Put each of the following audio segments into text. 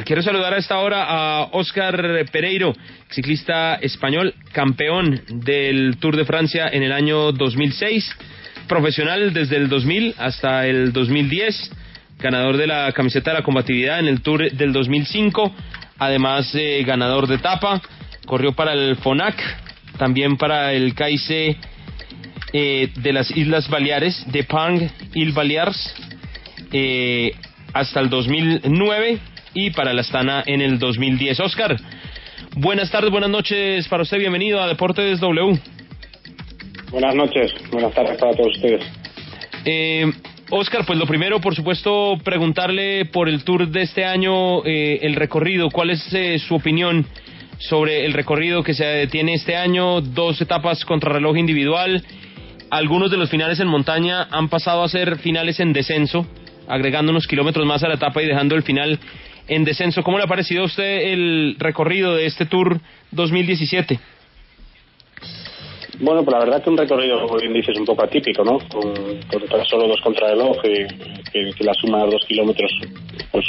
Quiero saludar a esta hora a Óscar Pereiro, ciclista español, campeón del Tour de Francia en el año 2006, profesional desde el 2000 hasta el 2010, ganador de la camiseta de la combatividad en el Tour del 2005, además ganador de etapa, corrió para el Fonac, también para el CAIC de las Islas Baleares, de Pang Îles Balears, hasta el 2009, y para la Astana en el 2010. Óscar, buenas tardes, buenas noches para usted, bienvenido a Deportes W. Buenas noches, buenas tardes para todos ustedes. Óscar, pues lo primero, por supuesto, preguntarle por el Tour de este año, el recorrido, ¿cuál es su opinión sobre el recorrido que se tiene este año? 2 etapas contrarreloj individual, algunos de los finales en montaña han pasado a ser finales en descenso, agregando unos kilómetros más a la etapa y dejando el final en descenso. ¿Cómo le ha parecido a usted el recorrido de este Tour 2017? Bueno, pues la verdad que un recorrido, como bien dices, un poco atípico, ¿no? Con tan solo 2 contrarreloj, que la suma de 2 kilómetros pues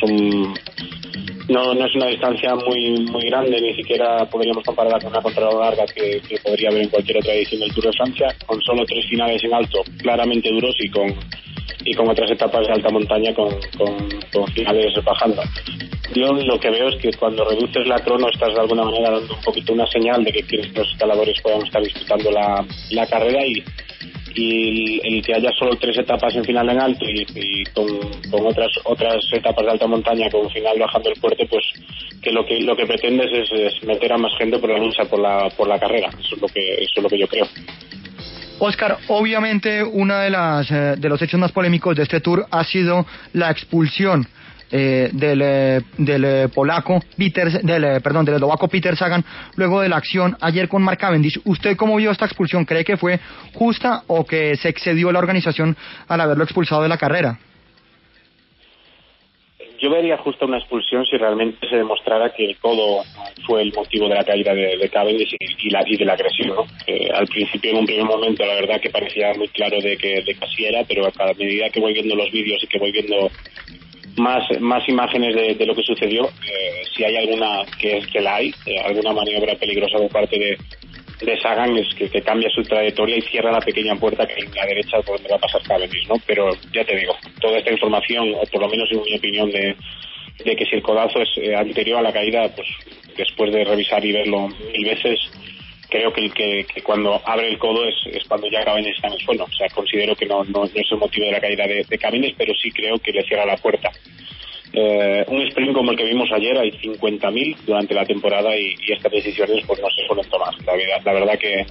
no es una distancia muy grande, ni siquiera podríamos compararla con una contrarreloj larga que podría haber en cualquier otra edición del Tour de Francia, con solo 3 finales en alto, claramente duros, y con otras etapas de alta montaña con finales bajando. Yo lo que veo es que cuando reduces la crono estás de alguna manera dando un poquito una señal de que quieres que los escaladores puedan estar disputando la carrera, y el que haya solo 3 etapas en final en alto y con otras etapas de alta montaña con final bajando el fuerte, pues que lo que pretendes es meter a más gente por la lucha por la carrera. Eso es lo que yo creo. Óscar, obviamente uno de los hechos más polémicos de este Tour ha sido la expulsión del polaco del eslovaco Peter Sagan luego de la acción ayer con Mark Cavendish. ¿Usted cómo vio esta expulsión? ¿Cree que fue justa o que se excedió la organización al haberlo expulsado de la carrera? Yo vería justo una expulsión si realmente se demostrara que el codo fue el motivo de la caída de Cavendish y de la agresión, ¿no? Al principio, en un primer momento, la verdad que parecía muy claro de que así era, pero a cada medida que voy viendo los vídeos y que voy viendo más imágenes de lo que sucedió, si hay alguna, que la hay, alguna maniobra peligrosa por parte de Sagan, es que cambia su trayectoria y cierra la pequeña puerta que hay en la derecha por donde va a pasar Cavendish, ¿no? Pero ya te digo, toda esta información, o por lo menos en mi opinión, de que si el codazo es anterior a la caída, pues después de revisar y verlo 1000 veces, creo que cuando abre el codo es cuando ya Cavendish está en el suelo. O sea, considero que no es el motivo de la caída de Cavendish, pero sí creo que le cierra la puerta. Un sprint como el que vimos ayer, hay 50.000 durante la temporada, y estas decisiones pues no se suelen tomar. La verdad que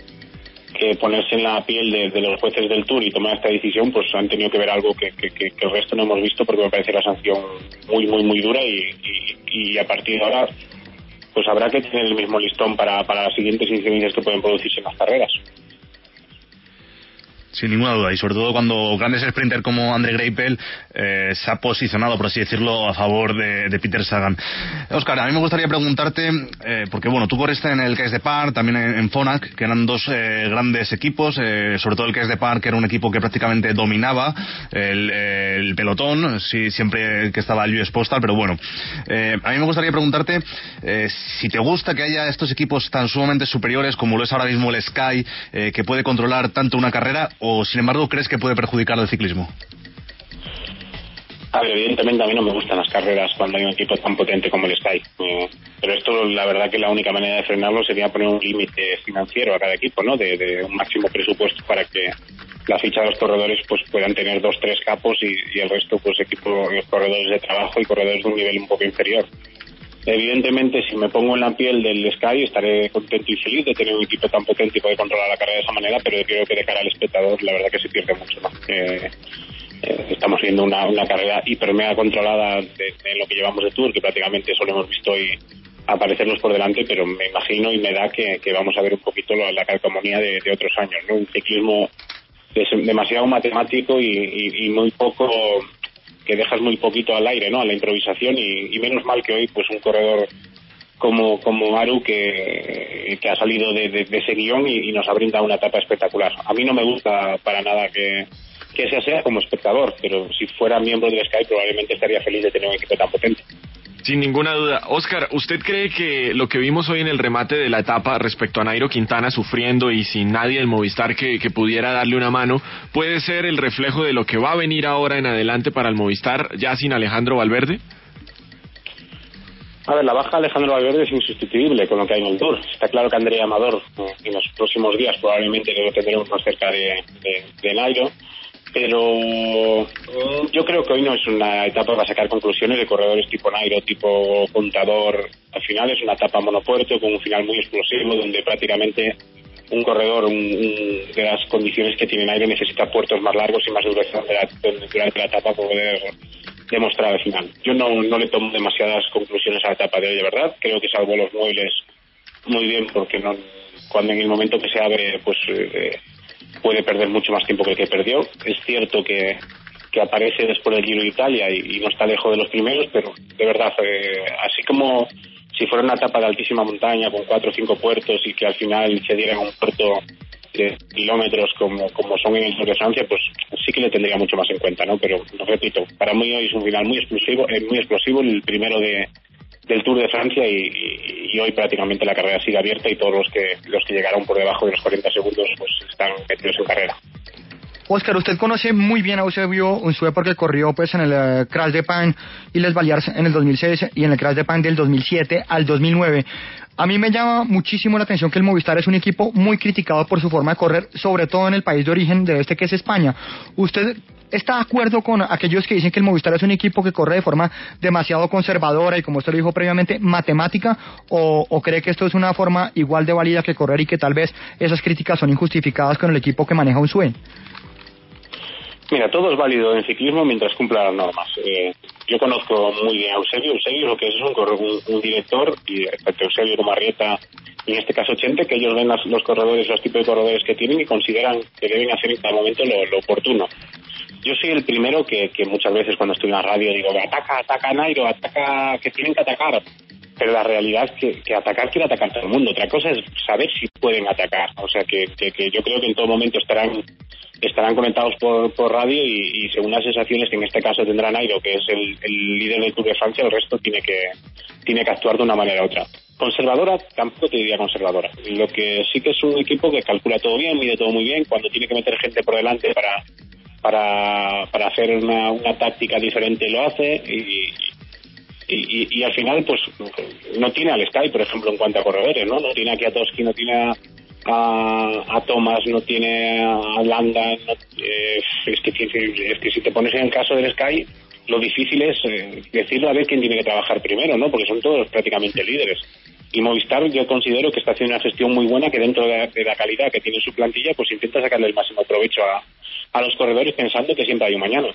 ponerse en la piel de los jueces del Tour y tomar esta decisión, pues han tenido que ver algo que el resto no hemos visto, porque me parece la sanción muy dura, y a partir de ahora pues habrá que tener el mismo listón para las siguientes incidencias que pueden producirse en las carreras. Sin ninguna duda, y sobre todo cuando grandes sprinters como André Greipel se ha posicionado, por así decirlo, a favor de Peter Sagan. Óscar, a mí me gustaría preguntarte, porque bueno, tú corriste en el CAIC de Par, también en Fonac, que eran 2 grandes equipos, sobre todo el CAIC de Par, que era un equipo que prácticamente dominaba el pelotón, sí, siempre que estaba el US Postal, pero bueno, a mí me gustaría preguntarte si te gusta que haya estos equipos tan sumamente superiores como lo es ahora mismo el Sky, que puede controlar tanto una carrera, o sin embargo crees que puede perjudicar al ciclismo. A ver, evidentemente a mí no me gustan las carreras cuando hay un equipo tan potente como el Sky, pero esto, la verdad que la única manera de frenarlo sería poner un límite financiero a cada equipo, ¿no? De un máximo presupuesto para que la ficha de los corredores pues puedan tener 2-3 capos y el resto pues corredores de trabajo y corredores de un nivel un poco inferior. Evidentemente, si me pongo en la piel del Sky, estaré contento y feliz de tener un equipo tan potente y poder controlar la carrera de esa manera, pero creo que de cara al espectador la verdad que se pierde mucho, ¿no? Estamos viendo una carrera hiper mega controlada de lo que llevamos de Tour, que prácticamente solo hemos visto hoy aparecernos por delante, pero me imagino y me da que vamos a ver un poquito la calcomanía de otros años, ¿no? Un ciclismo demasiado matemático y muy poco, que dejas muy poquito al aire, ¿no? A la improvisación, y menos mal que hoy pues un corredor como Aru que ha salido de ese guión y nos ha brindado una etapa espectacular. A mí no me gusta para nada que ese sea como espectador, pero si fuera miembro del Sky probablemente estaría feliz de tener un equipo tan potente. Sin ninguna duda. Oscar, ¿usted cree que lo que vimos hoy en el remate de la etapa respecto a Nairo Quintana sufriendo y sin nadie del Movistar que pudiera darle una mano, puede ser el reflejo de lo que va a venir ahora en adelante para el Movistar ya sin Alejandro Valverde? A ver, la baja de Alejandro Valverde es insustituible con lo que hay en el Tour. Está claro que Andrea Amador en los próximos días probablemente lo tendremos más cerca de Nairo, pero yo creo que hoy no es una etapa para sacar conclusiones de corredores tipo Nairo, tipo Contador. Al final es una etapa monopuerto con un final muy explosivo donde prácticamente un corredor de las condiciones que tiene Nairo necesita puertos más largos y más duración durante la etapa para poder demostrar al final. Yo no le tomo demasiadas conclusiones a la etapa de hoy, de verdad. Creo que salvó los muebles muy bien porque cuando en el momento que se abre pues puede perder mucho más tiempo que el que perdió. Es cierto que aparece después del Giro de Italia y no está lejos de los primeros, pero de verdad, así como si fuera una etapa de altísima montaña con 4 o 5 puertos y que al final se diera un puerto de kilómetros como son en el Tour de Francia, pues sí que le tendría mucho más en cuenta, ¿no? Pero lo repito, para mí hoy es un final muy explosivo, el primero del Tour de Francia y hoy prácticamente la carrera sigue abierta y todos los que llegaron por debajo de los 40 segundos pues están metidos en carrera. Óscar, usted conoce muy bien a Eusebio Unzué porque corrió pues en el Crash de Pan y Les Balears en el 2006 y en el Crash de Pan del 2007 al 2009. A mí me llama muchísimo la atención que el Movistar es un equipo muy criticado por su forma de correr, sobre todo en el país de origen de que es España. ¿Usted está de acuerdo con aquellos que dicen que el Movistar es un equipo que corre de forma demasiado conservadora y, como usted lo dijo previamente, matemática, o cree que esto es una forma igual de válida que correr y que tal vez esas críticas son injustificadas con el equipo que maneja Unzué? Mira, todo es válido en ciclismo mientras cumpla las normas. Yo conozco muy bien a Eusebio. Eusebio lo que es un director, y tanto Eusebio como Arrieta, y en este caso Chente, que ellos ven los corredores, los tipos de corredores que tienen y consideran que deben hacer en cada momento lo oportuno. Yo soy el primero que muchas veces cuando estoy en la radio digo, ataca Nairo, ataca, que tienen que atacar. Pero la realidad es que atacar quiere atacar todo el mundo. Otra cosa es saber si pueden atacar. O sea que yo creo que en todo momento estarán conectados por radio y según las sensaciones que en este caso tendrá Nairo, que es el líder del Tour de Francia, el resto tiene que actuar de una manera u otra. Conservadora, tampoco te diría conservadora. Lo que sí que es un equipo que calcula todo bien, mide todo muy bien, cuando tiene que meter gente por delante para hacer una táctica diferente lo hace y al final pues no tiene al Sky, por ejemplo, en cuanto a corredores, no tiene a Kwiatkowski, no tiene a Thomas, no tiene a Landa, es que si te pones en el caso del Sky, lo difícil es decirle a ver quién tiene que trabajar primero, ¿no? Porque son todos prácticamente líderes. Y Movistar yo considero que está haciendo una gestión muy buena, que dentro de la calidad que tiene su plantilla, pues intenta sacarle el máximo provecho a los corredores pensando que siempre hay un mañana.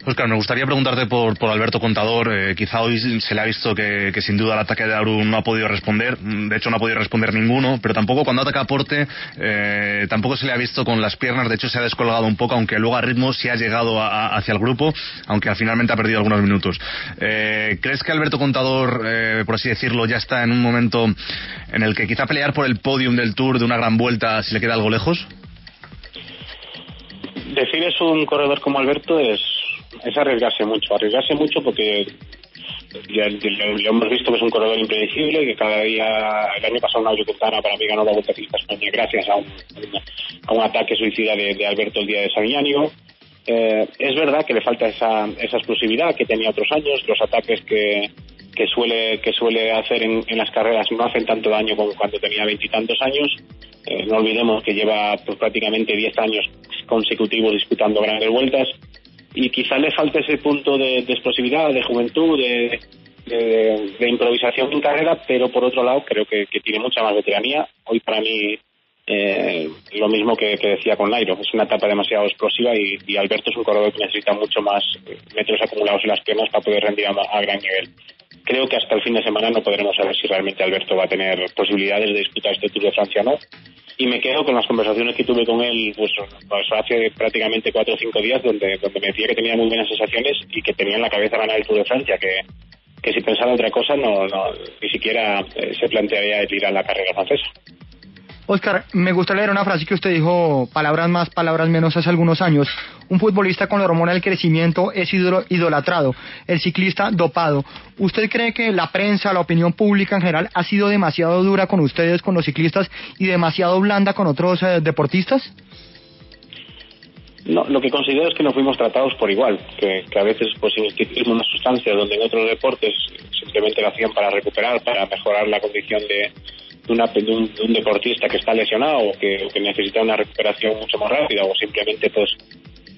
Óscar, me gustaría preguntarte por Alberto Contador. Quizá hoy se le ha visto que sin duda el ataque de Aru no ha podido responder. De hecho, no ha podido responder ninguno. Pero tampoco cuando ataca a Porte, tampoco se le ha visto con las piernas. De hecho, se ha descolgado un poco, aunque luego a ritmo sí ha llegado hacia el grupo, aunque finalmente ha perdido algunos minutos. ¿Crees que Alberto Contador, por así decirlo, ya está en un momento en el que quizá pelear por el podium del Tour de una gran vuelta si le queda algo lejos? Decir es un corredor como Alberto es arriesgarse mucho porque ya lo hemos visto que es un corredor impredecible, que cada día, el año pasado Nairo Quintana para mí ganó la Vuelta Ciclista España gracias a un ataque suicida de Alberto el día de San Iñigo. Es verdad que le falta esa explosividad que tenía otros años, los ataques que suele hacer en las carreras no hacen tanto daño como cuando tenía 20 y tantos años. No olvidemos que lleva pues prácticamente 10 años consecutivos disputando grandes vueltas y quizá le falte ese punto de explosividad, de juventud, de improvisación en carrera, pero por otro lado creo que tiene mucha más veteranía. Hoy para mí lo mismo que decía con Nairo, es una etapa demasiado explosiva y Alberto es un corredor que necesita mucho más metros acumulados en las piernas para poder rendir a gran nivel. Creo que hasta el fin de semana no podremos saber si realmente Alberto va a tener posibilidades de disputar este Tour de Francia o no. Y me quedo con las conversaciones que tuve con él pues hace prácticamente 4 o 5 días donde me decía que tenía muy buenas sensaciones y que tenía en la cabeza ganar el Tour de Francia, que si pensaba otra cosa no ni siquiera se plantearía ir a la carrera francesa. Óscar, me gusta leer una frase que usted dijo, palabras más, palabras menos, hace algunos años. un futbolista con la hormona del crecimiento es idolatrado, el ciclista dopado. ¿Usted cree que la prensa, la opinión pública en general ha sido demasiado dura con ustedes, con los ciclistas, y demasiado blanda con otros deportistas? No, lo que considero es que no fuimos tratados por igual, que a veces pues en el ciclismo una sustancia donde en otros deportes simplemente lo hacían para recuperar, para mejorar la condición de un deportista que está lesionado o que necesita una recuperación mucho más rápida, o simplemente pues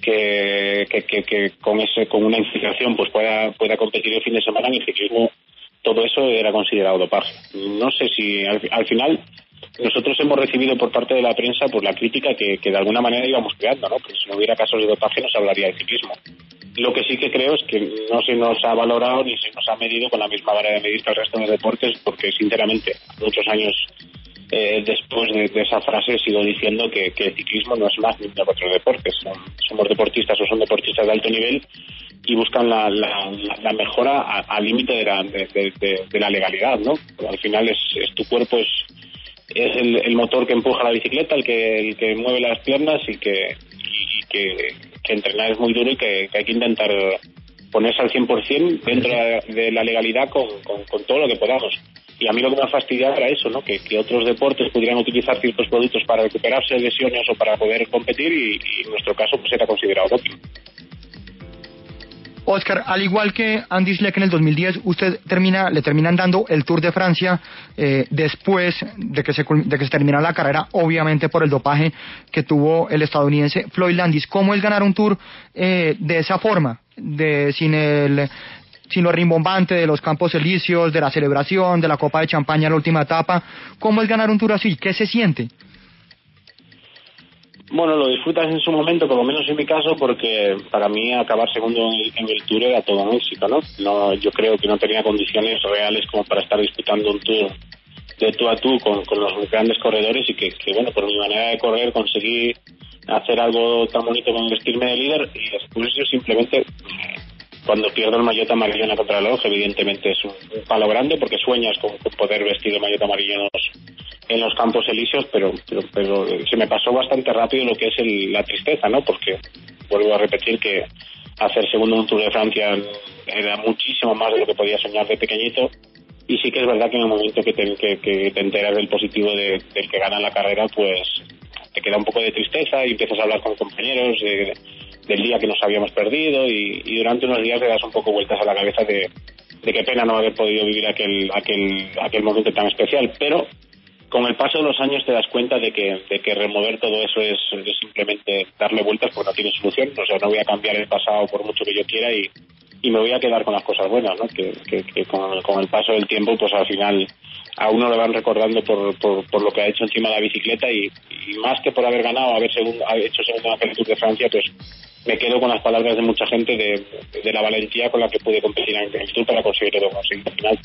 que con una infiltración pues pueda competir el fin de semana. En el ciclismo todo eso era considerado dopaje. No sé si al final nosotros hemos recibido por parte de la prensa pues la crítica que de alguna manera íbamos creando, ¿no? Porque si no hubiera casos de dopaje no se hablaría del ciclismo. Lo que sí que creo es que no se nos ha valorado ni se nos ha medido con la misma vara de medir que el resto de los deportes, porque sinceramente muchos años después de esa frase sigo diciendo que el ciclismo no es más ni que otros deportes. Somos deportistas o son deportistas de alto nivel y buscan la mejora al límite de la legalidad, ¿no? Al final es tu cuerpo, es el motor que empuja la bicicleta, el que mueve las piernas y que entrenar es muy duro y que hay que intentar ponerse al 100% dentro de la legalidad con todo lo que podamos. Y a mí lo que me ha fastidiado era eso, ¿no? Que otros deportes pudieran utilizar ciertos productos para recuperarse de lesiones o para poder competir y en nuestro caso pues era considerado doping. Óscar, al igual que Andy Schleck en el 2010, le terminan dando el Tour de Francia después de que se terminara la carrera, obviamente por el dopaje que tuvo el estadounidense Floyd Landis. ¿Cómo es ganar un Tour de esa forma, sin lo rimbombante de los Campos Elíseos, de la celebración, de la copa de champaña en la última etapa? ¿Cómo es ganar un Tour así? ¿Qué se siente? Bueno, lo disfrutas en su momento, por lo menos en mi caso, porque para mí acabar segundo en el Tour era todo un éxito, ¿no? Yo creo que no tenía condiciones reales como para estar disputando un Tour de tú a tú con los grandes corredores y que bueno, por mi manera de correr conseguí hacer algo tan bonito como vestirme de líder y después yo simplemente, cuando pierdo el maillot amarillo en la contrarreloj, evidentemente es un palo grande porque sueñas con poder vestir el maillot amarillo en los Campos Elíseos, pero se me pasó bastante rápido lo que es la tristeza, ¿no? Porque vuelvo a repetir que hacer segundo en un Tour de Francia era muchísimo más de lo que podía soñar de pequeñito, y sí que es verdad que en el momento que te enteras del positivo del que gana la carrera, pues te queda un poco de tristeza y empiezas a hablar con compañeros del día que nos habíamos perdido y durante unos días le das un poco vueltas a la cabeza de qué pena no haber podido vivir aquel momento tan especial, pero con el paso de los años te das cuenta de que remover todo eso es simplemente darle vueltas porque no tiene solución. O sea, no voy a cambiar el pasado por mucho que yo quiera y me voy a quedar con las cosas buenas, ¿no? Que con el paso del tiempo, pues al final a uno le van recordando por lo que ha hecho encima de la bicicleta y más que por haber ganado, haber hecho segundo en el Tour de Francia, pues me quedo con las palabras de mucha gente de la valentía con la que pude competir en el Tour para conseguir al final.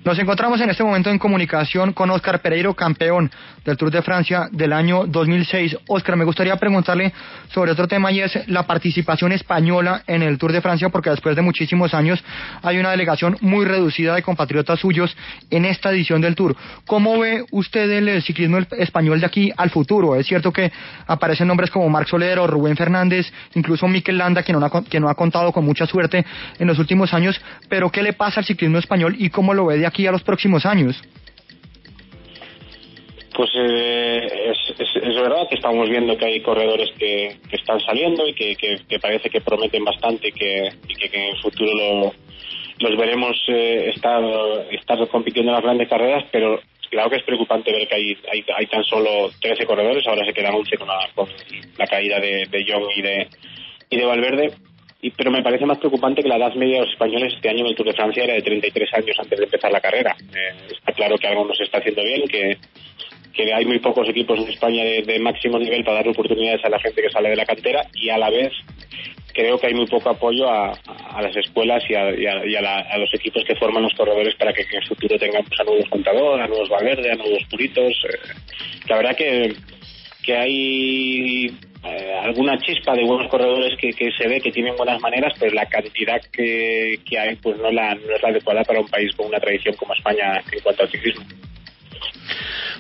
Nos encontramos en este momento en comunicación con Óscar Pereiro, campeón del Tour de Francia del año 2006. Óscar, me gustaría preguntarle sobre otro tema y es la participación española en el Tour de Francia, porque después de muchísimos años hay una delegación muy reducida de compatriotas suyos en esta edición del Tour. ¿Cómo ve usted el ciclismo español de aquí al futuro? Es cierto que aparecen nombres como Marc Soler o Rubén Fernández, incluso Mikel Landa, que no ha contado con mucha suerte en los últimos años, pero ¿qué le pasa al ciclismo español y cómo lo ve de aquí a los próximos años? Pues es verdad que estamos viendo que hay corredores que están saliendo y que parece que prometen bastante y que en el futuro los veremos estar compitiendo en las grandes carreras, pero claro que es preocupante ver que hay tan solo 13 corredores, ahora se quedan 11 con la caída de Young y de Valverde. Pero me parece más preocupante que la edad media de los españoles este año en el Tour de Francia era de 33 años antes de empezar la carrera. Está claro que algo no se está haciendo bien, que hay muy pocos equipos en España de máximo nivel para dar oportunidades a la gente que sale de la cantera, y a la vez creo que hay muy poco apoyo a las escuelas y a los equipos que forman los corredores para que en el futuro tengan pues, a nuevos Contador, a nuevos Valverde, a nuevos Puritos. La verdad que hay alguna chispa de buenos corredores que se ve que tienen buenas maneras, pero la cantidad que hay pues no es la adecuada para un país con una tradición como España en cuanto al ciclismo.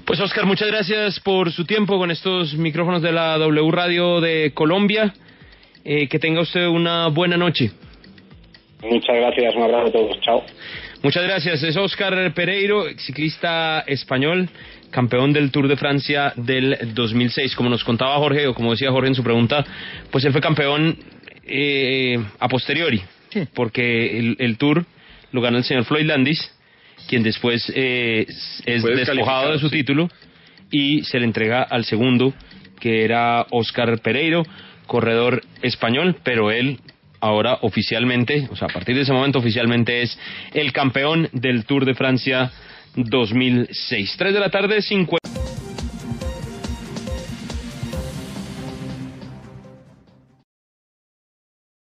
Pues Óscar, muchas gracias por su tiempo con estos micrófonos de la W Radio de Colombia Que tenga usted una buena noche. Muchas gracias, un abrazo a todos, chao. Muchas gracias. Es Óscar Pereiro, ciclista español, campeón del Tour de Francia del 2006. Como nos contaba Jorge, o como decía Jorge en su pregunta, pues él fue campeón a posteriori, Sí. porque el Tour lo gana el señor Floyd Landis, quien después es despojado de su título y se le entrega al segundo, que era Óscar Pereiro, corredor español, pero él ahora oficialmente, o sea, a partir de ese momento oficialmente es el campeón del Tour de Francia 2006. 3 de la tarde, 50.